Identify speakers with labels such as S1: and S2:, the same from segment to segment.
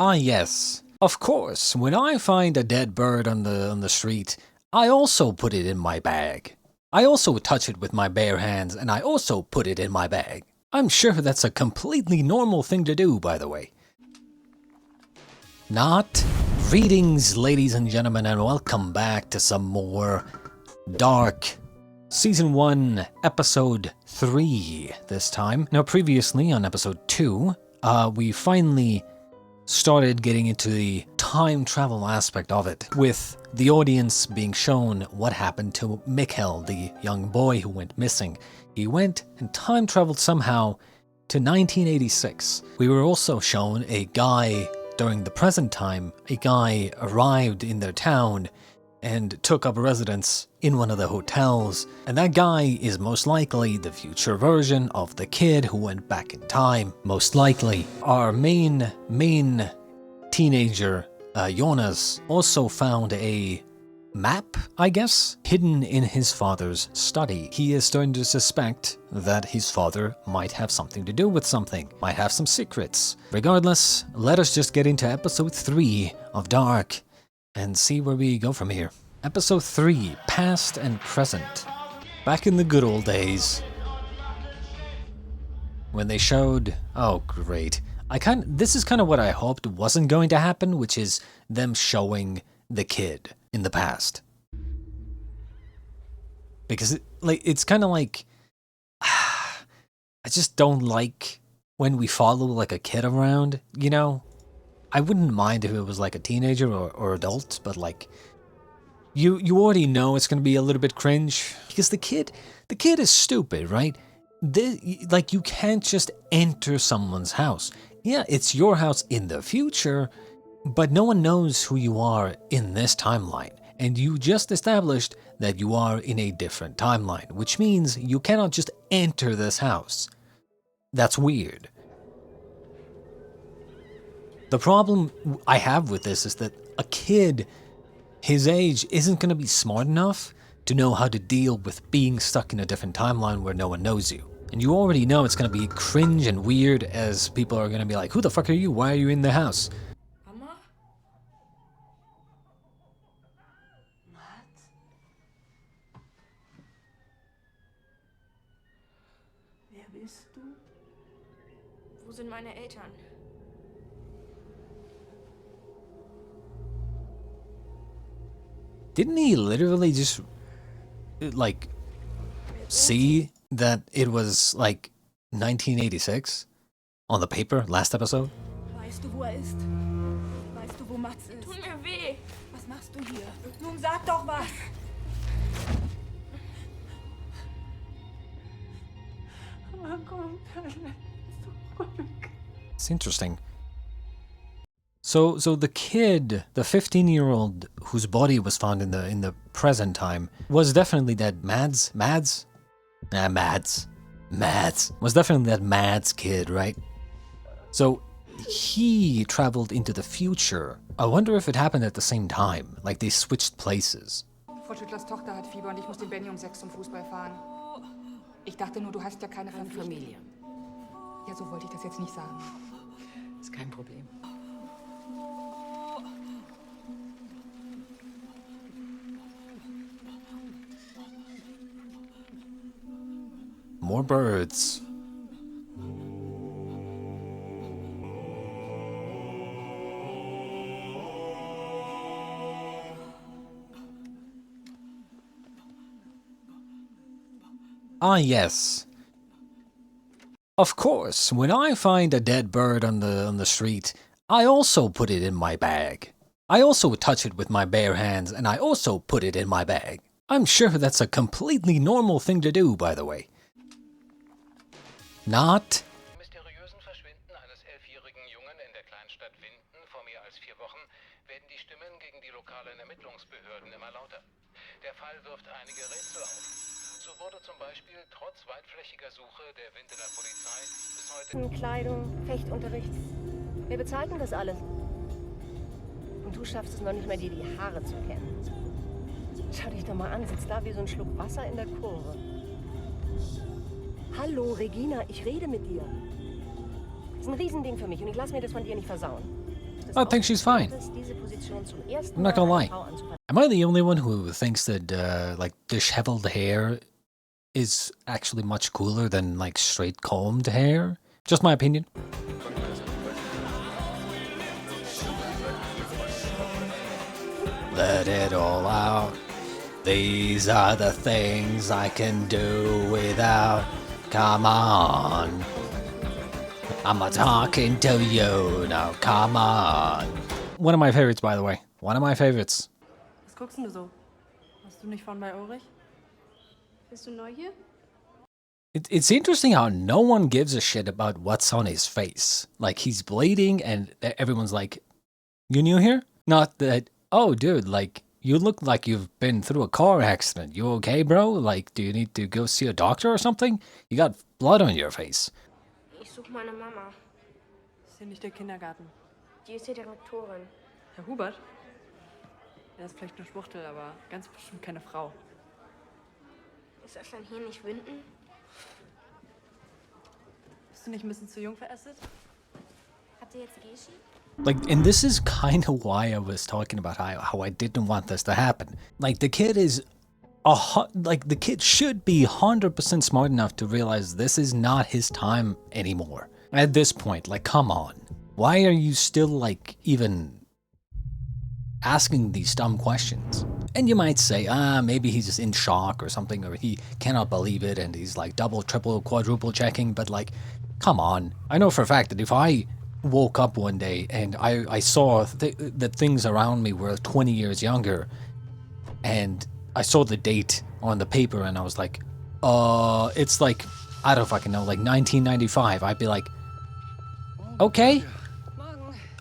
S1: Ah yes, of course, when I find a dead bird on the street, I also put it in my bag. I also touch it with my bare hands and I also put it in my bag. I'm sure that's a completely normal thing to do, by the way. Not? Greetings, ladies and gentlemen, and welcome back to some more Dark Season 1, Episode 3 this time. Now, previously on Episode 2, we finally started getting into the time travel aspect of it, with the audience being shown what happened to Mikhail, the young boy who went missing. He went and time traveled somehow to 1986. We were also shown a guy during the present time. A guy arrived in their town and took up residence in one of the hotels, and that guy is most likely the future version of the kid who went back in time. Most likely. Our main teenager, Jonas, also found a map, I guess, hidden in his father's study. He is starting to suspect that his father might have something to do with something, might have some secrets. Regardless, let us just get into episode 3 of Dark and see where we go from here. Episode 3, Past and Present. Back in the good old days, when they showed... Oh, great. This is kind of what I hoped wasn't going to happen, which is them showing the kid in the past. Because it's kind of like... I just don't like when we follow like a kid around, you know? I wouldn't mind if it was like a teenager or adult, but like, you already know it's gonna be a little bit cringe, because the kid is stupid, right? Like, you can't just enter someone's house. Yeah, it's your house in the future, but no one knows who you are in this timeline, and you just established that you are in a different timeline, which means you cannot just enter this house. That's weird. The problem I have with this is that a kid his age isn't going to be smart enough to know how to deal with being stuck in a different timeline where no one knows you. And you already know it's going to be cringe and weird, as people are going to be like, who the fuck are you? Why are you in the house?
S2: Mama? Matt? Wer bist du? Wo sind meine Eltern?
S1: Didn't he literally just, like, see that it was, like, 1986 on the paper last episode?
S2: Weißt du, wo ist? Weißt du, wo Mats ist? Tut mir weh. Was machst du hier? Nun sag doch was.
S1: It's interesting. So the kid, the 15-year-old whose body was found in the present time, was definitely that Mads was definitely that Mads kid, right? So he traveled into the future. I wonder if it happened at the same time, like they switched places.
S3: Frau Schüttlers Tochter hat Fieber und ich muss den Benny um 6 zum Fußball fahren. Ich dachte nur, du hast ja keine Familie. Ja, so wollte ich das jetzt nicht sagen. Ist kein Problem.
S1: More birds. Ah yes. Of course, when I find a dead bird on the street, I also put it in my bag. I also touch it with my bare hands and I also put it in my bag. I'm sure that's a completely normal thing to do, by the way. Not?
S4: Mysteriösen Verschwinden eines 11-jährigen Jungen in der Kleinstadt Winden vor mehr als 4 Wochen werden die Stimmen gegen die lokalen Ermittlungsbehörden immer lauter. Der Fall wirft einige Rätsel auf. So wurde zum Beispiel trotz weitflächiger Suche der Windener Polizei bis heute...
S5: Kleidung, Fechtunterricht. Wer bezahlt denn das alles? Und du schaffst es noch nicht mal, dir die Haare zu kämmen. Schau dich doch mal an, sitzt da wie so ein Schluck Wasser in der Kurve. Hallo, Regina, ich rede mit dir. Das ist ein Riesending für mich und ich lasse mir das von dir nicht versauen.
S1: I think she's fine. I'm not gonna lie. Am I the only one who thinks that like disheveled hair is actually much cooler than like straight combed hair? Just my opinion. Let it all out. These are the things I can do without. Come on. I'm not talking to you now. Come on. One of my favorites, by the way. One of my favorites.
S6: Was guckst denn du so? Hast du nicht von bei Ulrich?
S2: Bist du neu hier?
S1: It's interesting how no one gives a shit about what's on his face. Like, he's bleeding and everyone's like, you new here? Not that, oh, dude, like, you look like you've been through a car accident. You okay, bro? Like, do you need to go see a doctor or something? You got blood on your face.
S5: Ich suche meine Mama.
S6: Ist hier nicht der Kindergarten?
S5: Die ist die Direktorin.
S6: Herr Hubert? Der ist vielleicht eine Schwuchtel, aber ganz bestimmt keine Frau.
S5: Ist das dann hier nicht Winden?
S6: Bist du nicht ein bisschen zu jung für Acid?
S5: Habt ihr jetzt Geschi?
S1: Like, and this is kind of why I was talking about how I didn't want this to happen. Like, the kid is, the kid should be 100% smart enough to realize this is not his time anymore. At this point, like, come on. Why are you still, like, even asking these dumb questions? And you might say, maybe he's just in shock or something, or he cannot believe it and he's like double, triple, quadruple checking, but like, come on. I know for a fact that if I woke up one day and I saw that things around me were 20 years younger and I saw the date on the paper and I was like, it's like, I don't fucking know, like 1995, I'd be like, okay.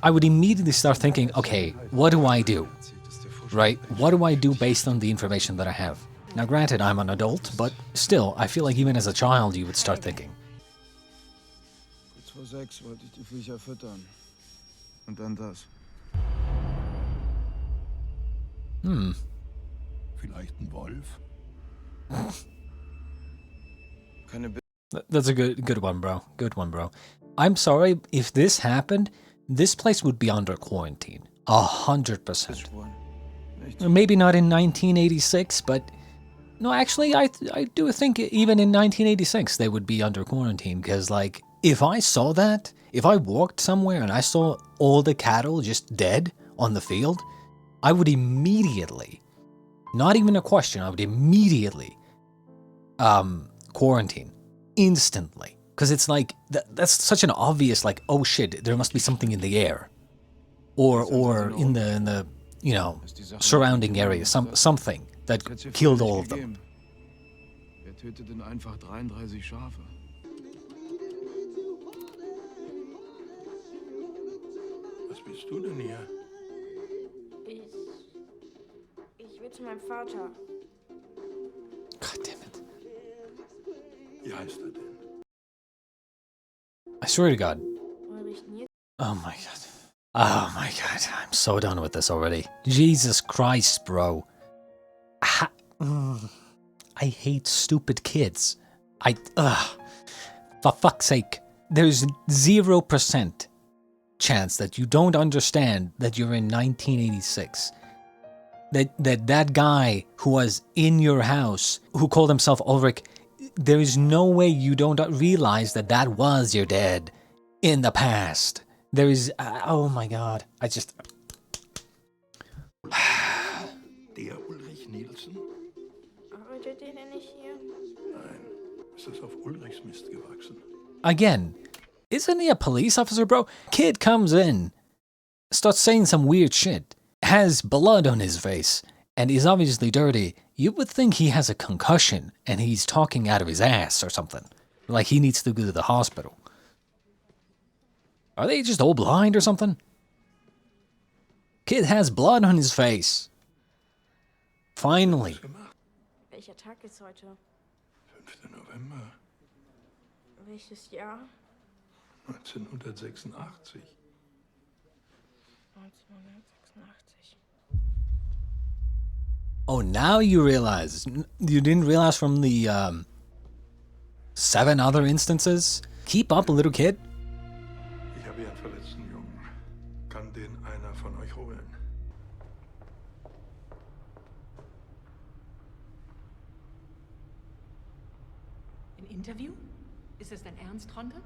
S1: I would immediately start thinking, okay, what do I do? Right? What do I do based on the information that I have? Now granted, I'm an adult, but still, I feel like even as a child, you would start thinking.
S7: Kurz vor 6 wollte ich die Viecher füttern. Und dann das.
S8: Vielleicht ein Wolf?
S7: Keine
S1: That's a good one, bro. Good one, bro. I'm sorry, if this happened, this place would be under quarantine. 100%. Maybe not in 1986, but no, actually, I do think even in 1986 they would be under quarantine, because like, if I saw that, if I walked somewhere and I saw all the cattle just dead on the field, I would immediately, not even a question, I would immediately quarantine instantly, because it's like that's such an obvious, like, oh shit, there must be something in the air, or in the you know, surrounding area, something that killed all of them.
S7: Wer tötet denn einfach 33 Schafe?
S8: Was bist du denn hier?
S5: Ich will zu meinem Vater.
S1: God damn it.
S8: Wie heißt er denn?
S1: I swear to God.
S5: Ulrich Nils.
S1: Oh my God. Oh my God. I'm so done with this already. Jesus Christ, bro. I hate stupid kids. For fuck's sake. There's 0% chance that you don't understand that you're in 1986. That guy who was in your house, who called himself Ulrich, there is no way you don't realize that that was your dad in the past. There is, oh my God, I just...
S8: Der Ulrich Nielsen?
S5: Arbeitet ihr denn nicht hier?
S8: Nein, ist es auf Ulrichs Mist gewachsen.
S1: Again, isn't he a police officer, bro? Kid comes in, starts saying some weird shit, has blood on his face, and is obviously dirty. You would think he has a concussion and he's talking out of his ass or something. Like he needs to go to the hospital. Are they just all blind or something? Kid has blood on his face. Finally.
S5: Welcher Tag ist heute?
S8: 5. November
S5: Welches Jahr?
S8: 1986.
S5: 1986.
S1: Oh, now you realize. You didn't realize from the 7 other instances? Keep up, little kid.
S8: Ich habe hier einen verletzten Jungen. Kann den
S3: Interview? Ist das dein Ernst, Tronte?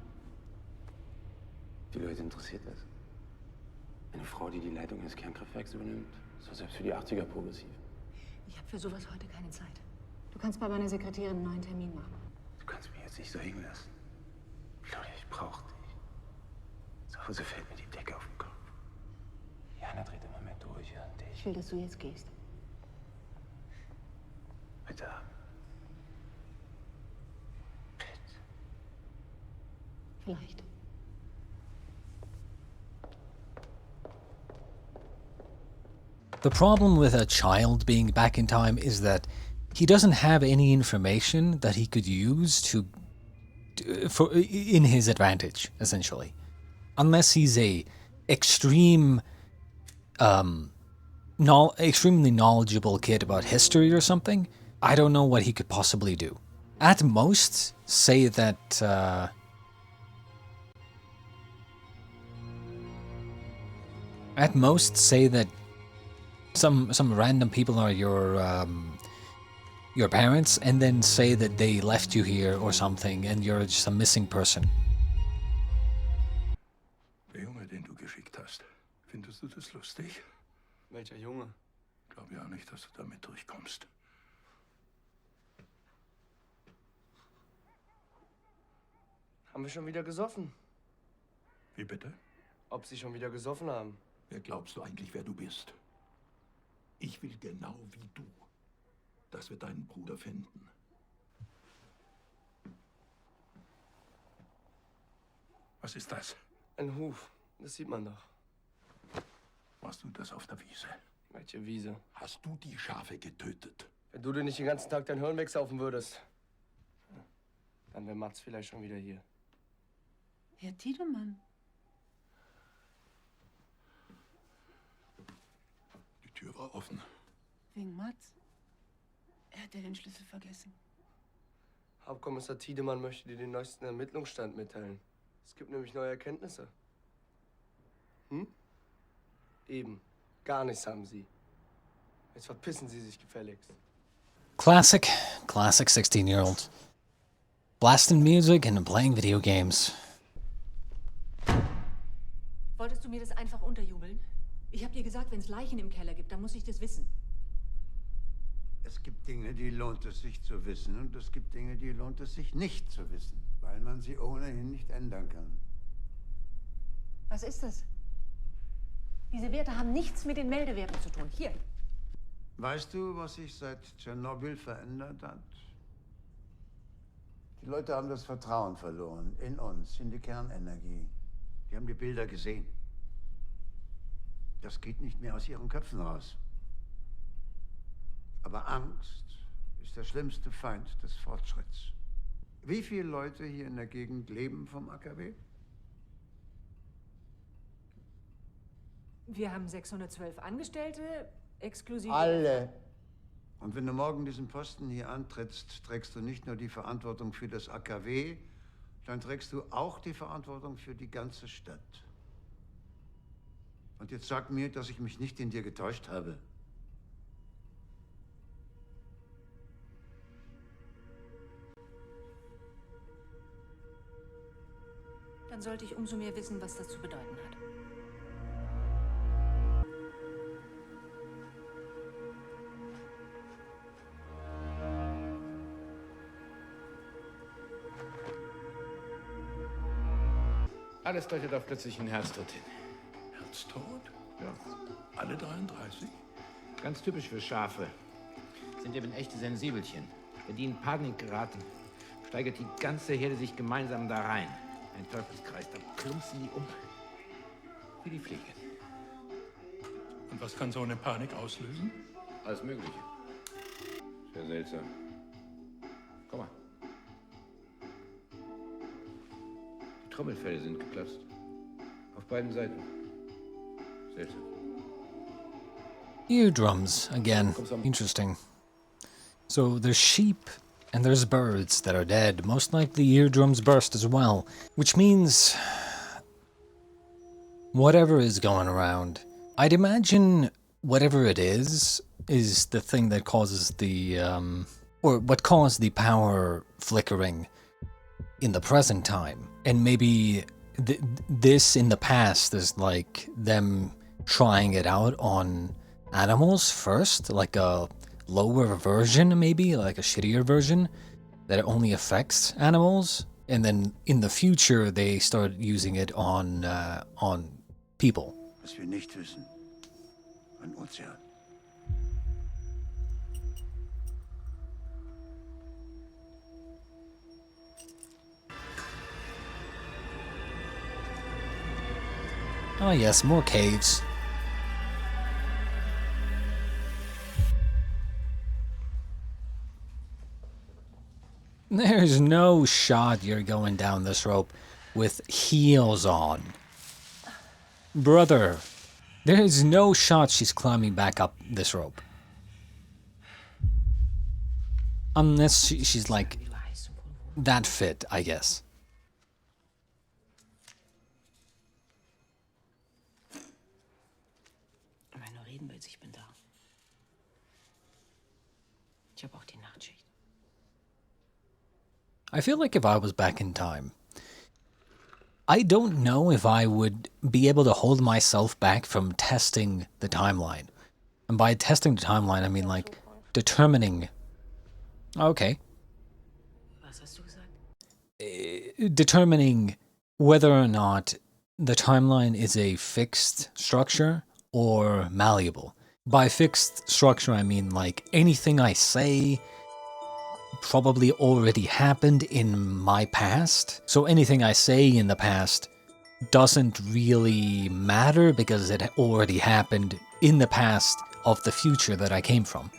S9: Die Leute interessiert das. Eine Frau, die die Leitung eines Kernkraftwerks übernimmt, ist doch selbst für die 80er progressiv.
S3: Ich habe für sowas heute keine Zeit. Du kannst bei meiner Sekretärin einen neuen Termin machen.
S9: Du kannst mich jetzt nicht so hängen lassen. Claudia, ich brauch dich. Zu Hause fällt mir die Decke auf den Kopf. Jana dreht immer mehr durch und
S3: Ich will, dass du jetzt gehst.
S9: Bitte. Bitte.
S3: Vielleicht.
S1: The problem with a child being back in time is that he doesn't have any information that he could use in his advantage, essentially. Unless he's a extremely knowledgeable kid about history or something, I don't know what he could possibly do. At most, say that some random people are your parents, and then say that they left you here or something, and you're just a missing person.
S8: Der Junge, den du geschickt hast, findest du das lustig?
S9: Welcher Junge?
S8: Ich glaube ja nicht, dass du damit durchkommst.
S10: Haben wir schon wieder gesoffen?
S8: Wie bitte?
S10: Ob sie schon wieder gesoffen haben?
S8: Wer glaubst du eigentlich, wer du bist? Ich will genau wie du, dass wir deinen Bruder finden. Was ist das?
S10: Ein Huf. Das sieht man doch.
S8: Machst du das auf der Wiese?
S10: Welche Wiese?
S8: Hast du die Schafe getötet?
S10: Wenn du dir nicht den ganzen Tag dein Hirn wegsaufen würdest, dann wäre Mats vielleicht schon wieder hier.
S3: Herr Tiedemann.
S8: Die Tür war offen.
S3: Wegen Mats? Er hat ja den Schlüssel vergessen.
S10: Hauptkommissar Tiedemann möchte dir den neuesten Ermittlungsstand mitteilen. Es gibt nämlich neue Erkenntnisse. Hm? Eben. Gar nichts haben sie. Jetzt verpissen sie sich gefälligst.
S1: Classic 16-year-old. Blasting music and playing video games.
S3: Wolltest du mir das einfach unterjubeln? Ich habe dir gesagt, wenn es Leichen im Keller gibt, dann muss ich das wissen.
S11: Es gibt Dinge, die lohnt es sich zu wissen, und es gibt Dinge, die lohnt es sich nicht zu wissen, weil man sie ohnehin nicht ändern kann.
S3: Was ist das? Diese Werte haben nichts mit den Meldewerten zu tun. Hier.
S11: Weißt du, was sich seit Tschernobyl verändert hat? Die Leute haben das Vertrauen verloren in uns, in die Kernenergie. Die haben die Bilder gesehen. Das geht nicht mehr aus ihren Köpfen raus. Aber Angst ist der schlimmste Feind des Fortschritts. Wie viele Leute hier in der Gegend leben vom AKW?
S3: Wir haben 612 Angestellte, exklusive...
S11: Alle. Und wenn du morgen diesen Posten hier antrittst, trägst du nicht nur die Verantwortung für das AKW, dann trägst du auch die Verantwortung für die ganze Stadt. Und jetzt sag mir, dass ich mich nicht in dir getäuscht habe.
S3: Dann sollte ich umso mehr wissen, was das zu bedeuten hat.
S4: Alles deutet auf plötzlichen Herztod hin.
S8: Herztod? Ja. Alle 33?
S12: Ganz typisch für Schafe. Sind eben echte Sensibelchen. Wenn die in Panik geraten, steigert die ganze Herde sich gemeinsam da rein. Ein Teufelskreis, da plumpsen die um. Wie die Fliege.
S8: Und was kann so eine Panik auslösen?
S12: Alles Mögliche. Sehr seltsam. Komm mal. Die Trommelfelle sind geplatzt. Auf beiden Seiten. Seltsam.
S1: Eardrums, again. Interesting. So there's sheep and there's birds that are dead. Most likely eardrums burst as well. Which means... whatever is going around, I'd imagine whatever it is the thing that causes the... or what caused the power flickering in the present time. And maybe this in the past is like them trying it out on animals first, like a lower version, maybe like a shittier version that it only affects animals, and then in the future they start using it on people.
S11: Was wir nicht wissen. Ein Ozean.
S1: Oh yes, more caves. There's no shot you're going down this rope with heels on. Brother, there is no shot she's climbing back up this rope. Unless she's like that fit, I guess. I feel like if I was back in time, I don't know if I would be able to hold myself back from testing the timeline. And by testing the timeline, I mean like determining... Okay. Determining whether or not the timeline is a fixed structure or malleable. By fixed structure, I mean like anything I say probably already happened in my past. So anything I say in the past doesn't really matter because it already happened in the past of the future that I came from.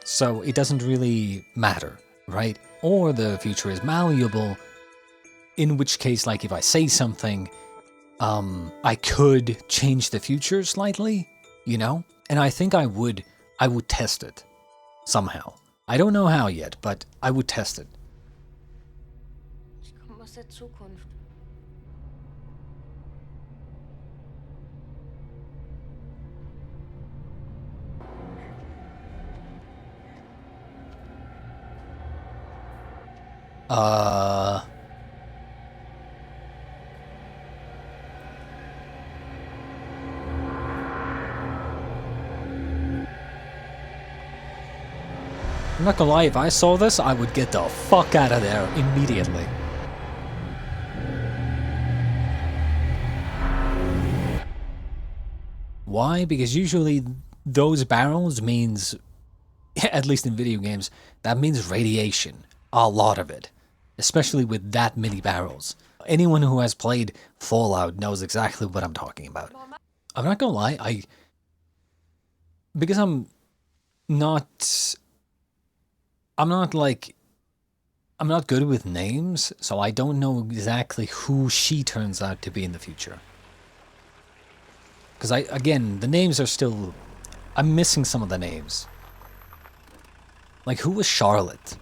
S1: So it doesn't really matter, right? Or the future is malleable, in which case, like if I say something, I could change the future slightly, you know? And I think I would test it somehow. I don't know how yet, but I would test it.
S5: Ich komme aus der Zukunft.
S1: I'm not gonna lie, if I saw this, I would get the fuck out of there immediately. Why? Because usually those barrels means, at least in video games, that means radiation. A lot of it. Especially with that many barrels. Anyone who has played Fallout knows exactly what I'm talking about. I'm not gonna lie, because I'm not good with names, so I don't know exactly who she turns out to be in the future. Because again, the names are still... I'm missing some of the names. Like, who was Charlotte?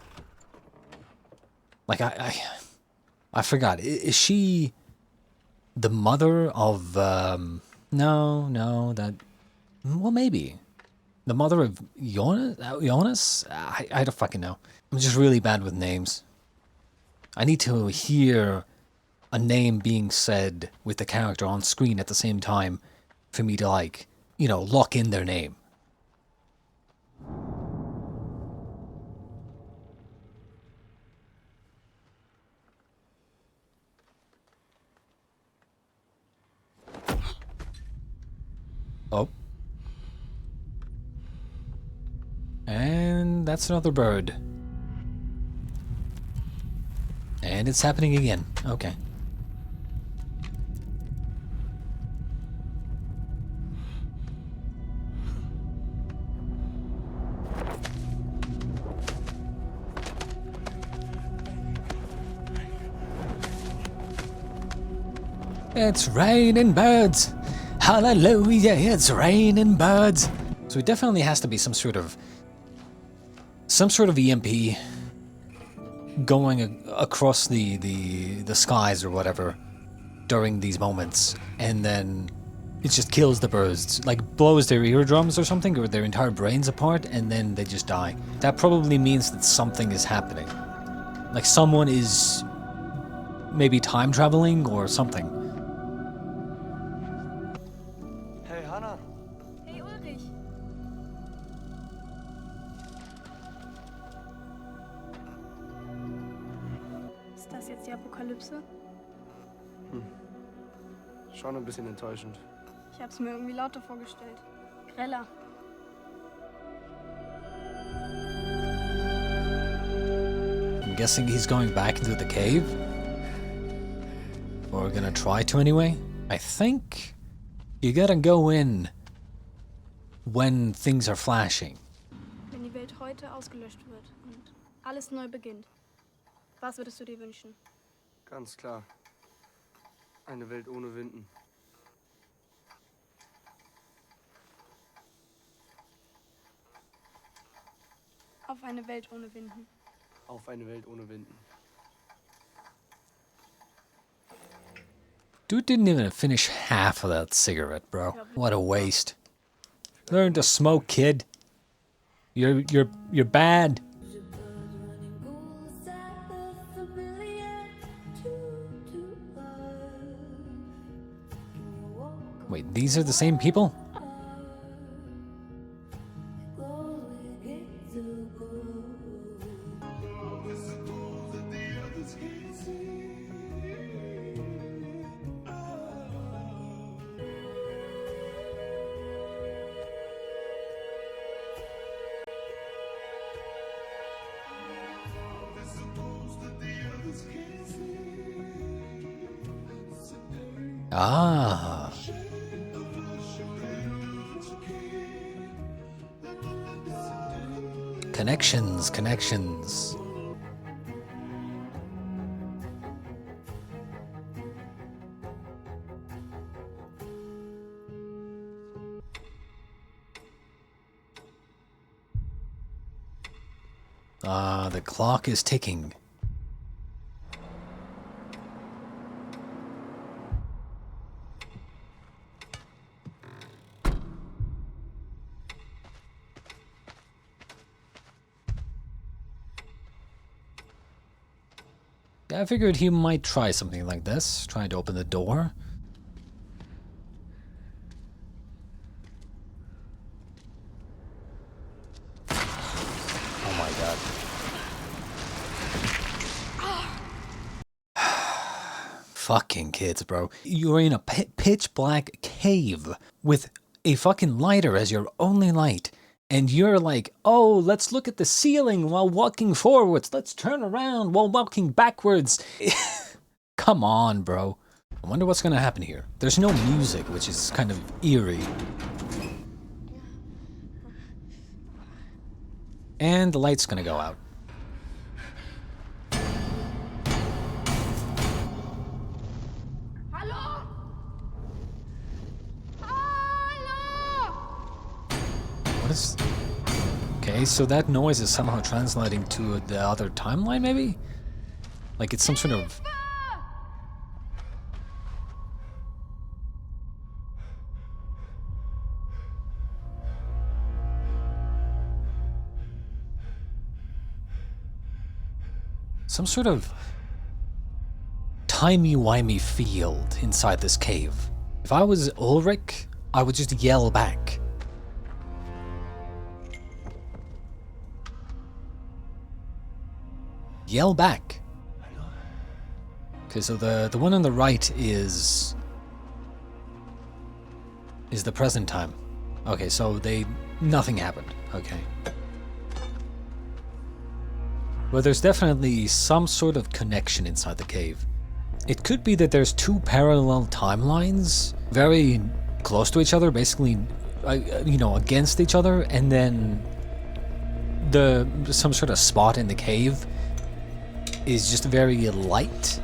S1: Like, I forgot. Is she the mother of, no, that... Well, maybe. The mother of Jonas? I don't fucking know. I'm just really bad with names. I need to hear a name being said with the character on screen at the same time for me to, like, you know, lock in their name. Oh. And that's another bird. And it's happening again. Okay. It's raining birds! Hallelujah, it's raining birds! So it definitely has to be some sort of EMP going across the skies or whatever during these moments, and then it just kills the birds, like blows their eardrums or something, or their entire brains apart, and then they just die. That probably means that something is happening. Like someone is maybe time traveling or something.
S10: Hey, Hannah.
S2: Hey, Ulrich. Ist das jetzt die Apokalypse?
S10: Schon ein bisschen enttäuschend.
S2: Ich hab's mir irgendwie lauter vorgestellt. Greller.
S1: I'm guessing he's going back into the cave. Or gonna try to anyway. I think you gotta go in when things are flashing.
S2: Wenn die Welt heute ausgelöscht wird und alles neu beginnt, was würdest du dir wünschen?
S10: Ganz klar. Eine Welt ohne Winden.
S2: Auf eine Welt ohne Winden.
S10: Auf eine Welt ohne Winden.
S1: Dude didn't even finish half of that cigarette, bro. What a waste. Learn to smoke, kid. You're bad. Wait, these are the same people? Ah. Connections. Ah, the clock is ticking. I figured he might try something like this, trying to open the door. Oh my god. Fucking kids, bro. You're in a pitch black cave with a fucking lighter as your only light. And you're like, oh, let's look at the ceiling while walking forwards. Let's turn around while walking backwards. Come on, bro. I wonder what's gonna happen here. There's no music, which is kind of eerie. And the light's gonna go out. What is... Okay, so that noise is somehow translating to the other timeline, maybe? Like it's some sort of... some sort of timey-wimey field inside this cave. If I was Ulrich, I would just yell back. Yell back. Okay, so the one on the right is the present time. Okay, so nothing happened. Okay. Well, there's definitely some sort of connection inside the cave. It could be that there's two parallel timelines, very close to each other, basically, you know, against each other, and then some sort of spot in the cave is just very light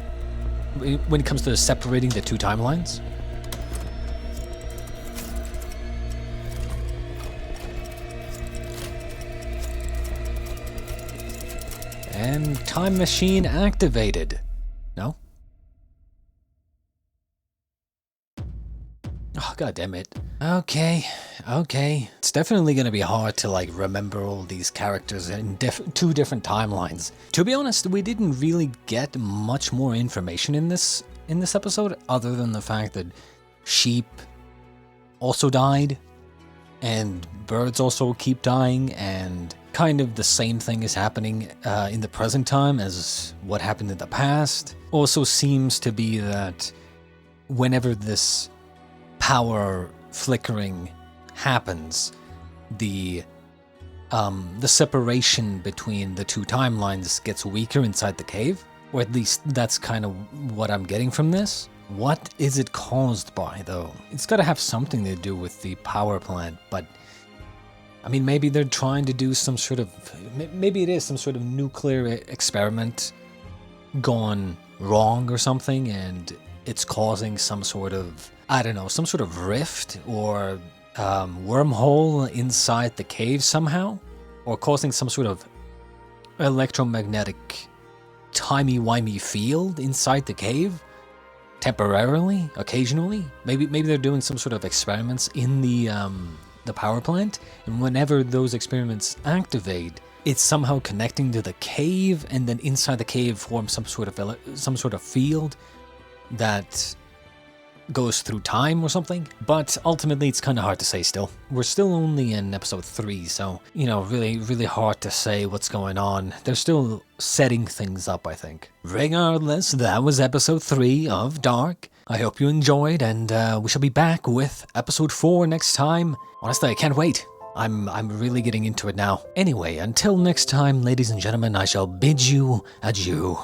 S1: when it comes to separating the two timelines. And time machine activated. No? God damn it. Okay. It's definitely gonna be hard to like remember all these characters in two different timelines. To be honest, we didn't really get much more information in this episode, other than the fact that sheep also died, and birds also keep dying, and kind of the same thing is happening in the present time as what happened in the past. Also seems to be that whenever this power flickering happens, the separation between the two timelines gets weaker inside the cave, or at least that's kind of what I'm getting from this. What is it caused by, though? It's got to have something to do with the power plant, but I mean, maybe they're trying to do some sort of, maybe it is some sort of nuclear experiment gone wrong or something, and it's causing some sort of, I don't know, some sort of rift or wormhole inside the cave somehow, or causing some sort of electromagnetic timey-wimey field inside the cave, temporarily, occasionally. Maybe they're doing some sort of experiments in the power plant, and whenever those experiments activate, it's somehow connecting to the cave, and then inside the cave forms some sort of field that goes through time or something. But ultimately, it's kind of hard to say still. We're still only in episode 3, so, you know, really hard to say what's going on. They're still setting things up, I think. Regardless, that was episode 3 of Dark. I hope you enjoyed, and we shall be back with episode 4 next time. Honestly, I can't wait. I'm really getting into it now. Anyway, until next time, ladies and gentlemen, I shall bid you adieu.